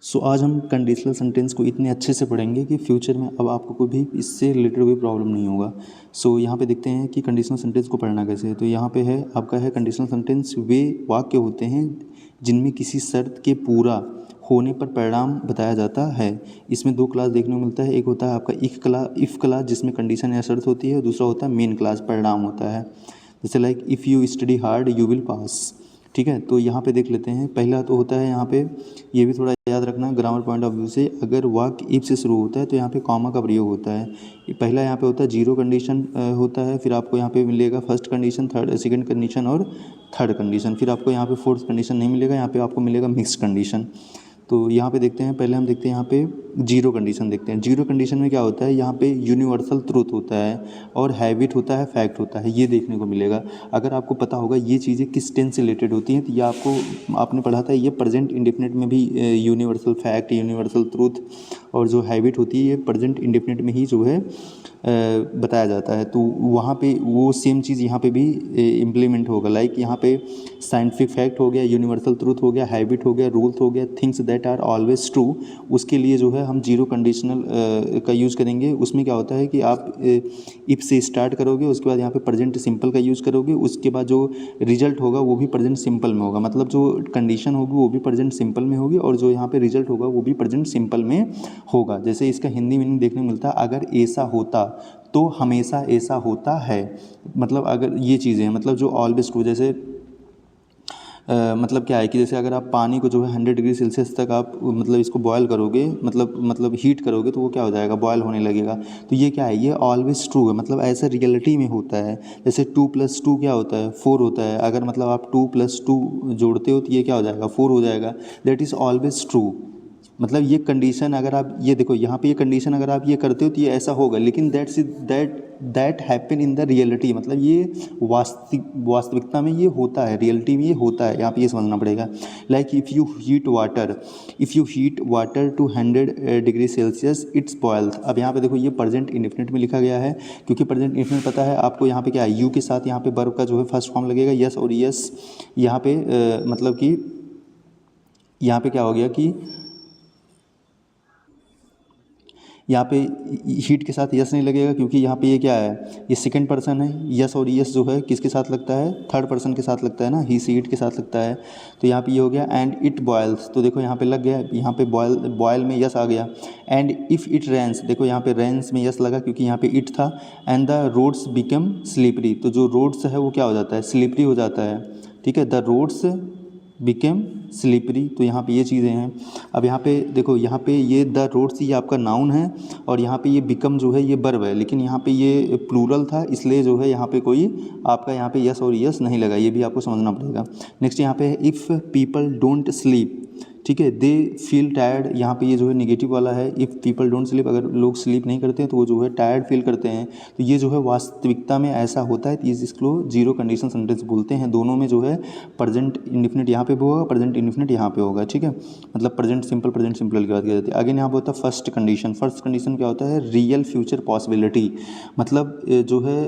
सो आज हम conditional sentence को इतने अच्छे से पढ़ेंगे कि फ्यूचर में अब आपको कोई भी इससे रिलेटेड कोई प्रॉब्लम नहीं होगा। सो यहाँ पे देखते हैं कि कंडीशनल सेंटेंस को पढ़ना कैसे है। तो यहाँ पे है आपका है कंडीशनल सेंटेंस वे वाक्य होते हैं जिनमें किसी शर्त के पूरा होने पर परिणाम बताया जाता है। इसमें दो क्लास देखने को मिलता है, एक होता है आपका इफ़ क्लास जिसमें कंडीशन या शर्त होती है, दूसरा होता है मेन क्लास परिणाम होता है। जैसे like if you study hard you will पास। ठीक है, तो यहाँ पे देख लेते हैं। पहला तो होता है यहाँ पे, ये भी थोड़ा याद रखना ग्रामर पॉइंट ऑफ व्यू से, अगर वाक्य इफ से शुरू होता है तो यहाँ पे कॉमा का प्रयोग होता है। पहला यहाँ पे होता है जीरो कंडीशन होता है, फिर आपको यहाँ पे मिलेगा फर्स्ट कंडीशन, सेकंड कंडीशन और थर्ड कंडीशन। फिर आपको यहाँ पे फोर्थ कंडीशन नहीं मिलेगा, यहाँ पे आपको मिलेगा मिक्स कंडीशन। तो यहाँ पे देखते हैं, पहले हम देखते हैं यहाँ पे जीरो कंडीशन देखते हैं। जीरो कंडीशन में क्या होता है, यहाँ पे यूनिवर्सल ट्रूथ होता है और हैबिट होता है, फैक्ट होता है, ये देखने को मिलेगा। अगर आपको पता होगा ये चीज़ें किस टेंस से रिलेटेड होती हैं तो ये आपने पढ़ा था, ये प्रेजेंट इंडेफिनिट में भी यूनिवर्सल फैक्ट, यूनिवर्सल ट्रूथ और जो हैबिट होती है ये प्रेजेंट इंडेफिनिट में ही जो है बताया जाता है। तो वहाँ पे वो सेम चीज़ यहाँ पे भी इम्प्लीमेंट होगा। लाइक यहाँ पे साइंटिफिक फैक्ट हो गया, यूनिवर्सल ट्रूथ हो गया, हैबिट हो गया, रूल्स हो गया, things that are always true. उसके लिए जो है हम जीरो कंडीशनल का यूज़ करेंगे। उसमें क्या होता है कि आप इफ से स्टार्ट करोगे, उसके बाद यहाँ पे प्रेजेंट सिंपल का यूज़ करोगे, उसके बाद जो रिजल्ट होगा वो भी प्रेजेंट सिंपल में होगा। मतलब जो कंडीशन होगी वो भी प्रेजेंट सिंपल में होगी और जो यहाँ पे रिजल्ट होगा वो भी प्रेजेंट सिंपल में होगा। जैसे इसका हिंदी मीनिंग देखने को मिलता है, अगर ऐसा होता तो हमेशा ऐसा होता है। मतलब अगर ये चीज़ें हैं, मतलब जो ऑलवेज ट्रू, जैसे मतलब क्या है कि जैसे अगर आप पानी को जो है 100 डिग्री सेल्सियस तक आप मतलब इसको बॉयल करोगे, मतलब हीट करोगे तो वो क्या हो जाएगा, बॉयल होने लगेगा। तो ये क्या है, ये ऑलवेज ट्रू है, मतलब ऐसा रियलिटी में होता है। जैसे 2+2 क्या होता है, 4 होता है। अगर मतलब आप 2+2 जोड़ते हो तो ये क्या हो जाएगा, 4 हो जाएगा। That is always true. मतलब ये कंडीशन अगर आप ये देखो, यहाँ पे ये कंडीशन अगर आप ये करते हो तो ये ऐसा होगा, लेकिन that happen in the reality, मतलब ये वास्तविकता में ये होता है, रियलिटी में ये होता है। यहाँ पे ये समझना पड़ेगा। Like if you heat water to 100 degree Celsius it's boils. अब यहाँ पे देखो ये प्रेजेंट इंडेफिनिट में लिखा गया है, क्योंकि प्रेजेंट इंडेफिनिट पता है आपको। यहाँ पे क्या है, यू के साथ यहाँ पे वर्ब का जो है फर्स्ट फॉर्म लगेगा यस, और यस यहाँ पे मतलब कि यहाँ पे क्या हो गया कि यहाँ पे हीट के साथ यस नहीं लगेगा, क्योंकि यहाँ पे ये क्या है, ये सेकंड पर्सन है। यस और यस जो है किसके साथ लगता है, थर्ड पर्सन के साथ लगता है ना, ही सी इट के साथ लगता है। तो यहाँ पे ये हो गया एंड इट बॉयल्स, तो देखो यहाँ पे लग गया, यहाँ पे बॉयल में यस आ गया। एंड इफ़ इट रेंस, देखो यहाँ पे रेंस में यस लगा क्योंकि यहाँ पे इट था। And the roads become slippery, तो जो रोड्स है वो क्या हो जाता है, स्लिपरी हो जाता है। ठीक है, द रोड्स बिकेम स्लिपरी। तो यहाँ पे ये चीज़ें हैं। अब यहाँ पे देखो, यहाँ पे ये द रोड्स ये आपका नाउन है और यहाँ पे ये बिकम जो है ये वर्ब है, लेकिन यहाँ पे ये प्लूरल था, इसलिए जो है यहाँ पे कोई आपका यहाँ पे यस और यस नहीं लगा, ये भी आपको समझना पड़ेगा। नेक्स्ट यहाँ पे है इफ़ पीपल डोंट स्लीप। ठीक है, दे फील टायर्ड, यहाँ पे ये जो है निगेटिव वाला है। इफ़ पीपल डोंट स्लीप, अगर लोग स्लीप नहीं करते हैं तो वो जो है टायर्ड फील करते हैं। तो ये जो है वास्तविकता में ऐसा होता है, तो इसको जीरो कंडीशन सेंटेंस बोलते हैं। दोनों में जो है प्रेजेंट इंडेफिनिट यहाँ पे भी होगा, प्रेजेंट इंडेफिनिट यहाँ पे होगा। ठीक है, मतलब प्रेजेंट सिंपल की बात की जाती है। आगे यहाँ पे होता है फर्स्ट कंडीशन। फर्स्ट कंडीशन क्या होता है, रियल फ्यूचर पॉसिबिलिटी, मतलब जो है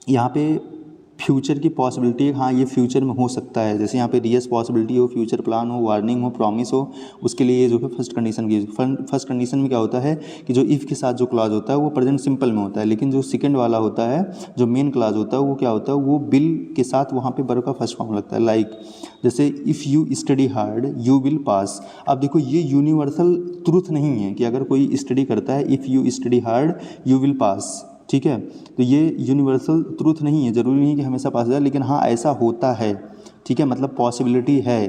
यहाँ पे फ्यूचर की पॉसिबिलिटी, हाँ ये फ्यूचर में हो सकता है। जैसे यहाँ पे रियल पॉसिबिलिटी हो, फ्यूचर प्लान हो, वार्निंग हो, प्रॉमिस हो, उसके लिए ये जो है फर्स्ट कंडीशन की। फर्स्ट कंडीशन में क्या होता है कि जो इफ़ के साथ जो क्लॉज होता है वो प्रेजेंट सिंपल में होता है, लेकिन जो सेकंड वाला होता है, जो मेन क्लॉज होता है, वो क्या होता है, वो बिल के साथ वहाँ पे वर्ब का फर्स्ट फॉर्म लगता है। लाइक जैसे if you study hard you will पास। अब देखो ये यूनिवर्सल ट्रूथ नहीं है कि अगर कोई स्टडी करता है, if you study hard you will पास। ठीक है, तो ये यूनिवर्सल ट्रूथ नहीं है, ज़रूरी नहीं कि हमेशा पास जाए, लेकिन हाँ ऐसा होता है। ठीक है, मतलब पॉसिबिलिटी है,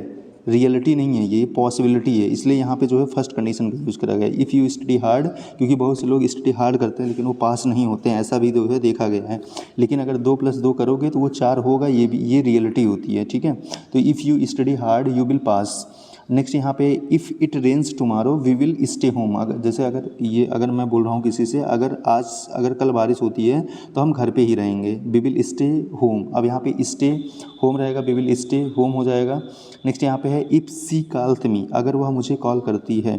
रियलिटी नहीं है, ये पॉसिबिलिटी है। इसलिए यहाँ पे जो है फर्स्ट कंडीशन का यूज़ करा गया, इफ़ यू स्टडी हार्ड, क्योंकि बहुत से लोग स्टडी हार्ड करते हैं लेकिन वो पास नहीं होते हैं, ऐसा भी जो है देखा गया है। लेकिन अगर 2+2 करोगे तो वो 4 होगा, ये रियलिटी होती है। ठीक है, तो if you study hard you will pass. Next यहाँ पे if it rains tomorrow we will stay home. अगर मैं बोल रहा हूँ किसी से, अगर कल बारिश होती है तो हम घर पे ही रहेंगे, वी विल स्टे होम। अब यहाँ पे स्टे होम रहेगा, वी विल स्टे होम हो जाएगा। नेक्स्ट यहाँ पे है इफ़ सी कॉल्स मी, अगर वह मुझे कॉल करती है,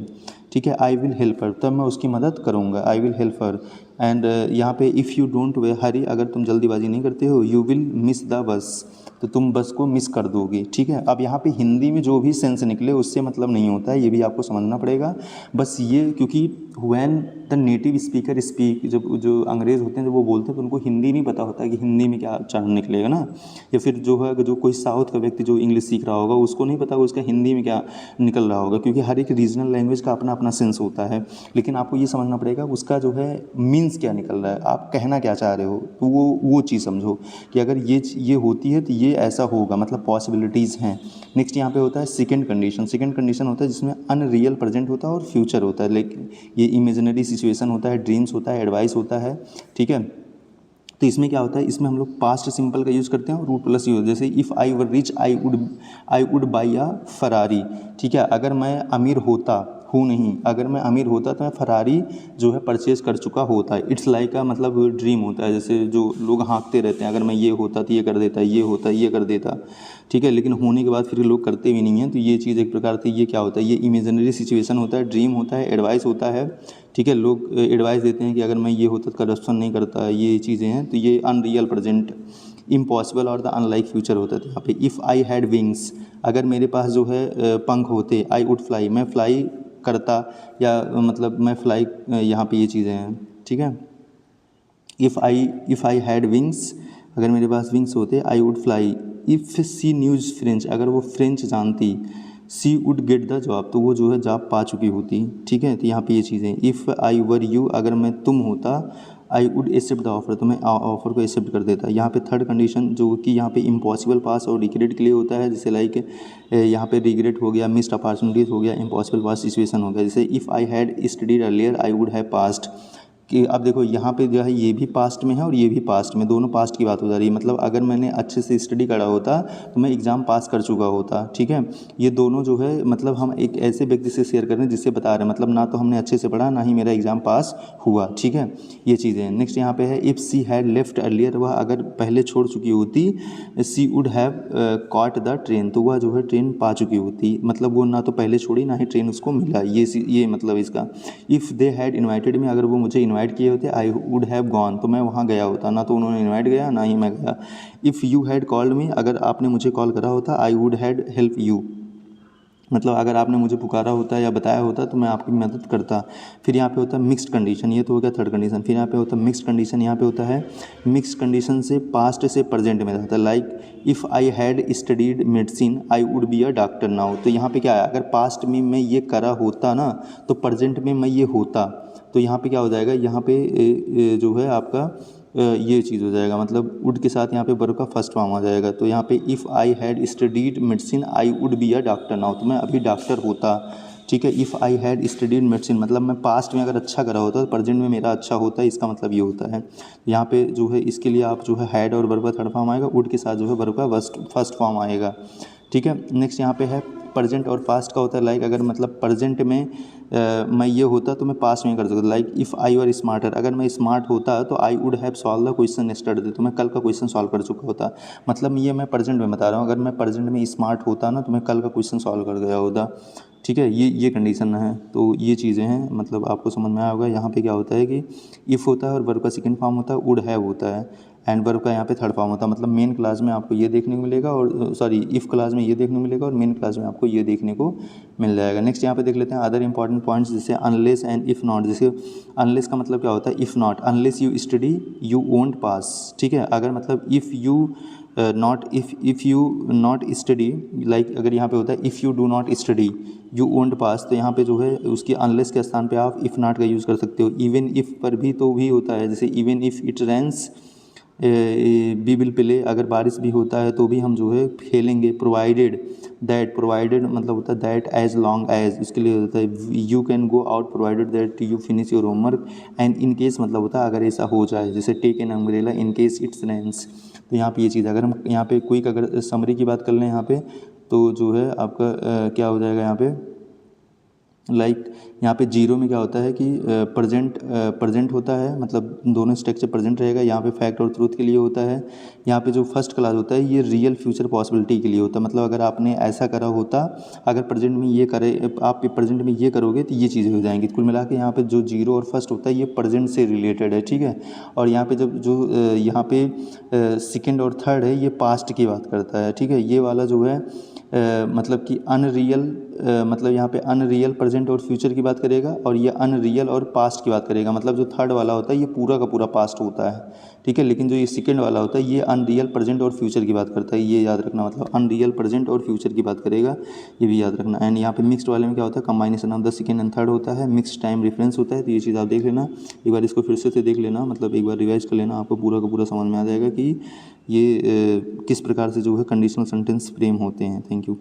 ठीक है, आई विल हेल्प हर, तब मैं उसकी मदद करूँगा, I will help her. And यहाँ पे इफ़ यू डोंट वे हरी, अगर तुम जल्दीबाजी नहीं करते हो, you will miss the bus, तो तुम बस को मिस कर दोगे। ठीक है, अब यहाँ पे हिंदी में जो भी सेंस निकले उससे मतलब नहीं होता है, ये भी आपको समझना पड़ेगा। बस ये क्योंकि when the native speaker speak, जब जो अंग्रेज़ होते हैं जब वो बोलते हैं तो उनको हिंदी नहीं पता होता है कि हिंदी में क्या उच्चारण निकलेगा ना, या फिर जो है जो कोई साउथ का व्यक्ति जो इंग्लिश सीख रहा होगा उसको नहीं पता उसका हिंदी में क्या निकल रहा होगा, क्योंकि हर एक रीजनल लैंग्वेज का अपना अपना सेंस होता है। लेकिन आपको ये समझना पड़ेगा उसका जो है मीन्स क्या निकल रहा है, आप कहना क्या चाह रहे हो, तो वो चीज़ समझो कि अगर ये होती है तो ये ऐसा होगा, मतलब पॉसिबिलिटीज़ हैं। नेक्स्ट यहाँ पे होता है सेकंड कंडीशन। सेकंड कंडीशन होता है जिसमें अनरियल प्रेजेंट होता है और फ्यूचर होता है, लेकिन ये इमेजिनरी सिचुएशन होता है, ड्रीम्स होता है, एडवाइस होता है। ठीक है, तो इसमें क्या होता है, इसमें हम लोग पास्ट सिंपल का यूज़ करते हैं और रूट प्लस यूज, जैसे if I were rich I would buy a Ferrari. ठीक है, अगर मैं अमीर होता हूँ नहीं, अगर मैं अमीर होता तो मैं फरारी जो है परचेज़ कर चुका होता है। इट्स लाइक का मतलब ड्रीम होता है, जैसे जो लोग हाँकते रहते हैं, अगर मैं ये होता तो ये कर देता, ये होता ये कर देता। ठीक है, लेकिन होने के बाद फिर लोग करते भी नहीं हैं, तो ये चीज़ एक प्रकार से ये क्या होता है, ये इमेजिनरी सिचुएशन होता है, ड्रीम होता है, एडवाइस होता है। ठीक है, लोग एडवाइस देते हैं कि अगर मैं ये होता तो करप्शन नहीं करता, ये चीज़ें हैं, तो ये अनरियल प्रेजेंट, इम्पॉसिबल और द अनलाइक फ्यूचर होता है। यहाँ पे इफ़ आई हैड विंग्स, अगर मेरे पास जो है पंख होते, आई वुड फ्लाई, मैं फ्लाई करता, या मतलब मैं फ्लाई, यहाँ पे ये चीज़ें हैं। ठीक है, इफ़ आई हैड विंग्स, अगर मेरे पास विंग्स होते, I would fly. If she knows French, अगर वो फ्रेंच जानती, she would get the job, तो वो जो है जॉब पा चुकी होती। ठीक है, तो यहाँ पे ये चीज़ें, इफ़ आई वर यू, अगर मैं तुम होता, I would accept the offer, तो मैं ऑफर को एक्सेप्ट कर देता। यहाँ पे थर्ड कंडीशन जो कि यहाँ पे इम्पॉसिबल पास और रिग्रेट के लिए होता है, जैसे लाइक यहाँ पे रिग्रेट हो गया, मिस्ड अपॉर्चुनिटीज़ हो गया, इम्पॉसिबल पास सिचुएशन हो गया। जैसे if I had studied earlier I would have passed, कि अब देखो यहाँ पे जो है ये भी पास्ट में है और ये भी पास्ट में, दोनों पास्ट की बात हो जा रही है। मतलब अगर मैंने अच्छे से स्टडी करा होता तो मैं एग्ज़ाम पास कर चुका होता। ठीक है, ये दोनों जो है मतलब हम एक ऐसे व्यक्ति से शेयर कर रहे हैं जिससे बता रहे हैं, मतलब ना तो हमने अच्छे से पढ़ा, ना ही मेरा एग्ज़ाम पास हुआ। ठीक है, ये चीज़ें हैं। नेक्स्ट यहाँ पे है if she had left earlier, वह अगर पहले छोड़ चुकी होती, she would have caught the train, तो वह जो है ट्रेन पा चुकी होती, मतलब वो ना तो पहले छोड़ी ना ही ट्रेन उसको मिला, ये मतलब इसका। इफ़ दे हैड इन्वाइटेड मी, अगर वो मुझे इनवाइट किए होते, आई वुड हैव गॉन, तो मैं वहाँ गया होता, ना तो उन्होंने इनवाइट गया ना ही मैं गया। If you had called me, अगर आपने मुझे कॉल करा होता, I would had help you, मतलब अगर आपने मुझे पुकारा होता या बताया होता तो मैं आपकी मदद करता। फिर यहाँ पे होता है मिक्स्ड कंडीशन, ये तो हो गया थर्ड कंडीशन। फिर यहाँ पे होता है मिक्स्ड कंडीशन, यहाँ पे होता है मिक्स्ड कंडीशन से पास्ट से प्रेजेंट में जाता है। Like if I had studied medicine I would be a doctor now, तो यहाँ पे क्या है, अगर पास्ट में मैं ये करा होता ना तो प्रेजेंट में मैं ये होता, तो यहाँ पे क्या हो जाएगा, यहाँ पे जो है आपका ये चीज़ हो जाएगा, मतलब वुड के साथ यहाँ पे वर्ब का फर्स्ट फॉर्म आ जाएगा। तो यहाँ पे if I had studied medicine I would be a doctor now, तो मैं अभी डॉक्टर होता। ठीक है, if I had studied medicine, मतलब मैं पास्ट में अगर अच्छा करा होता तो प्रेजेंट में मेरा अच्छा होता, इसका मतलब ये होता है। यहाँ पे जो है इसके लिए आप जो है हैड और वर्ब का थर्ड फॉर्म आएगा, वुड के साथ जो है वर्ब का फर्स्ट फॉर्म आएगा। ठीक है, नेक्स्ट यहाँ पे है प्रेजेंट और पास्ट का होता है। लाइक अगर मतलब प्रेजेंट में मैं ये होता तो मैं पास्ट में कर सकता। Like if I were smarter, अगर मैं स्मार्ट होता तो I would have solve the question yesterday, तो मैं कल का क्वेश्चन सॉल्व कर चुका होता। मतलब ये मैं प्रेजेंट में बता रहा हूँ, अगर मैं प्रेजेंट में स्मार्ट होता ना तो मैं कल का क्वेश्चन सॉल्व कर गया होता। ठीक है, ये कंडीशन है, तो ये चीज़ें हैं, मतलब आपको समझ में आया होगा। यहाँ पे क्या होता है कि इफ़ होता है और वर्ब का सेकंड फॉर्म होता है, वुड हैव होता है, एंड वर्ब का यहाँ पे थर्ड फॉर्म होता है। मतलब मेन क्लास में आपको ये देखने को मिलेगा, और सॉरी इफ़ क्लास में ये देखने को मिलेगा और मेन क्लास में आपको ये देखने को मिल जाएगा। नेक्स्ट यहाँ पे देख लेते हैं अदर इंपॉर्टेंट पॉइंट्स, जैसे अनलेस एंड इफ़ नॉट। जैसे अनलेस का मतलब क्या होता है, if not, unless you study you won't pass. ठीक है, अगर मतलब if you not if you not study, like अगर यहाँ पे होता है if you do not study you won't pass, तो यहाँ पे जो है उसकी अनलेस के स्थान पे आप इफ़ नॉट का यूज़ कर सकते हो। इवन इफ़ पर भी तो भी होता है, जैसे even if it rains we will play, अगर बारिश भी होता है तो भी हम जो है खेलेंगे। प्रोवाइडेड दैट, प्रोवाइडेड मतलब होता है दैट एज लॉन्ग एज, इसके लिए होता है you can go out provided that you finish your homework. And in case मतलब होता है अगर ऐसा हो जाए, जैसे take an umbrella in case it's rains. तो यहाँ पे ये चीज़, अगर हम यहाँ पे क्विक अगर समरी की बात कर लें यहाँ पे, तो जो है आपका क्या हो जाएगा यहाँ पे, लाइक यहाँ पे जीरो में क्या होता है कि प्रेजेंट होता है, मतलब दोनों स्ट्रक्चर प्रेजेंट रहेगा। यहाँ पे फैक्ट और ट्रूथ के लिए होता है। यहाँ पे जो फर्स्ट क्लास होता है ये रियल फ्यूचर पॉसिबिलिटी के लिए होता है, मतलब अगर आपने ऐसा करा होता, अगर प्रेजेंट में ये करे, आप प्रेजेंट में ये करोगे तो ये चीज़ें हो जाएंगी। कुल मिला के यहाँ पे जो जीरो और फर्स्ट होता है ये प्रेजेंट से रिलेटेड है, ठीक है। और यहाँ पे जब जो यहाँ पे सेकेंड और थर्ड है ये पास्ट की बात करता है, ठीक है। ये वाला जो है मतलब कि अनरियल, मतलब यहाँ पे अनरियल प्रेजेंट और फ्यूचर की बात करेगा, और ये अनरियल और पास्ट की बात करेगा। मतलब जो थर्ड वाला होता है ये पूरा का पूरा पास्ट होता है, ठीक है। लेकिन जो ये सेकंड वाला होता है ये अनरियल प्रेजेंट और फ्यूचर की बात करता है, ये याद रखना। मतलब अनरियल प्रेजेंट और फ्यूचर की बात करेगा, ये भी याद रखना। एंड यहाँ पे मिक्स्ड वाले में क्या होता है, कंबाइनेशन of the second and third होता है, मिक्स्ड टाइम रेफरेंस होता है। तो ये चीज़ आप देख लेना, एक बार इसको फिर से देख लेना, मतलब एक बार रिवाइज कर लेना, आपको पूरा का पूरा समझ में आ जाएगा कि ये किस प्रकार से जो है कंडीशनल सेंटेंस फ्रेम होते हैं। Thank you.